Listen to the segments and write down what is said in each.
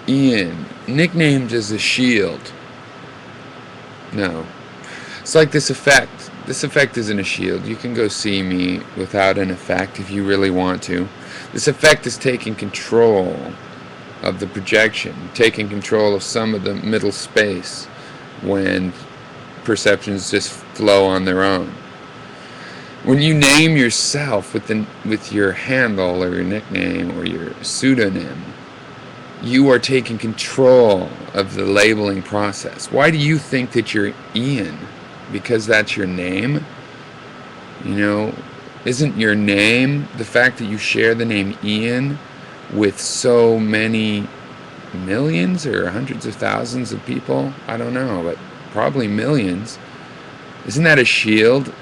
Ian, nicknamed as a shield. No. It's like this effect. This effect isn't a shield. You can go see me without an effect if you really want to. This effect is taking control of the projection, taking control of some of the middle space when perceptions just flow on their own. When you name yourself with your handle or your nickname or your pseudonym, you are taking control of the labeling process. Why do you think that you're Ian? Because that's your name? You know, isn't your name, the fact that you share the name Ian with so many millions or hundreds of thousands of people? I don't know, but probably millions. Isn't that a shield?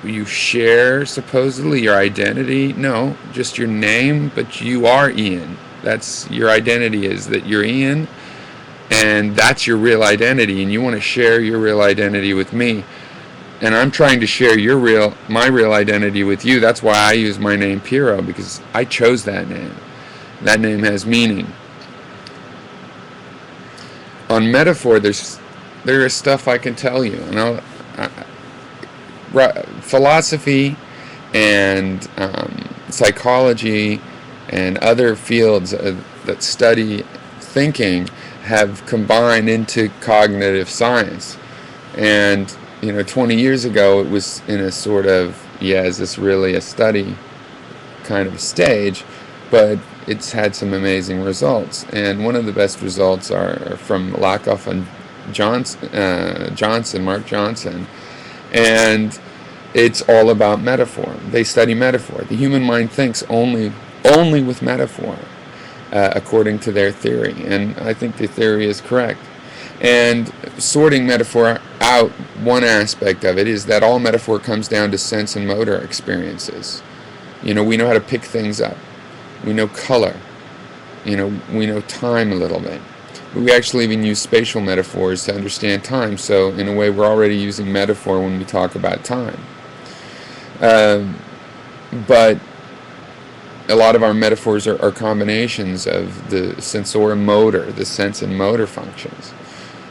You share supposedly your identity? No, just your name, but you are Ian. That's your identity, is that you're Ian, and that's your real identity, and you want to share your real identity with me, and I'm trying to share my real identity with you. That's why I use my name Piero, because I chose that name. That name has meaning. On metaphor, there is stuff I can tell you, and philosophy and psychology and other fields that study thinking have combined into cognitive science. And 20 years ago it was in a sort of, is this really a study kind of stage, but it's had some amazing results. And one of the best results are from Lakoff and Mark Johnson, and it's all about metaphor. They study metaphor. The human mind thinks only with metaphor, according to their theory, and I think the theory is correct. And sorting metaphor out, one aspect of it is that all metaphor comes down to sense and motor experiences. We know how to pick things up. We know color. We know time a little bit. But we actually even use spatial metaphors to understand time, so in a way we're already using metaphor when we talk about time. But a lot of our metaphors are combinations of the sensorial-motor, the sense and motor functions.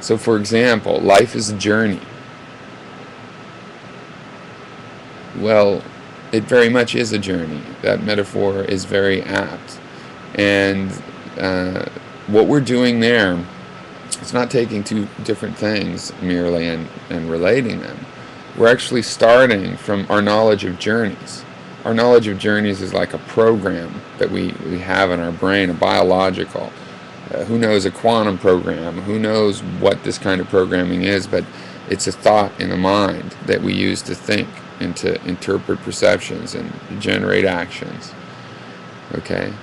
So, for example, life is a journey. Well, it very much is a journey. That metaphor is very apt. And what we're doing there, it's not taking two different things merely and relating them. We're actually starting from our knowledge of journeys. Our knowledge of journeys is like a program that we have in our brain, a biological. Who knows a quantum program? Who knows what this kind of programming is? But it's a thought in the mind that we use to think and to interpret perceptions and generate actions. Okay?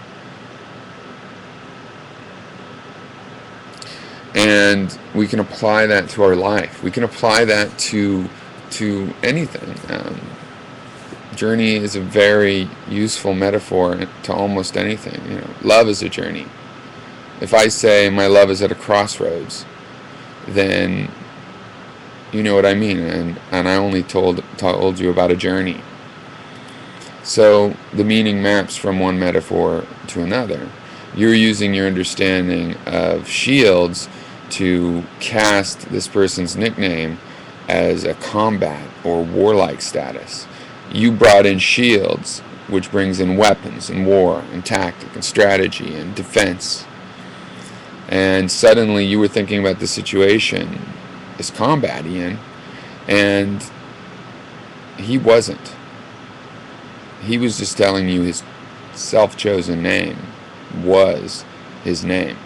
And we can apply that to our life. We can apply that to anything. Journey is a very useful metaphor to almost anything. Love is a journey. If I say my love is at a crossroads, then you know what I mean, and I only told you about a journey. So the meaning maps from one metaphor to another. You're using your understanding of shields to cast this person's nickname as a combat or warlike status. You brought in shields, which brings in weapons and war and tactic and strategy and defense. And suddenly you were thinking about the situation as combat, Ian, and he wasn't. He was just telling you his self-chosen name was his name.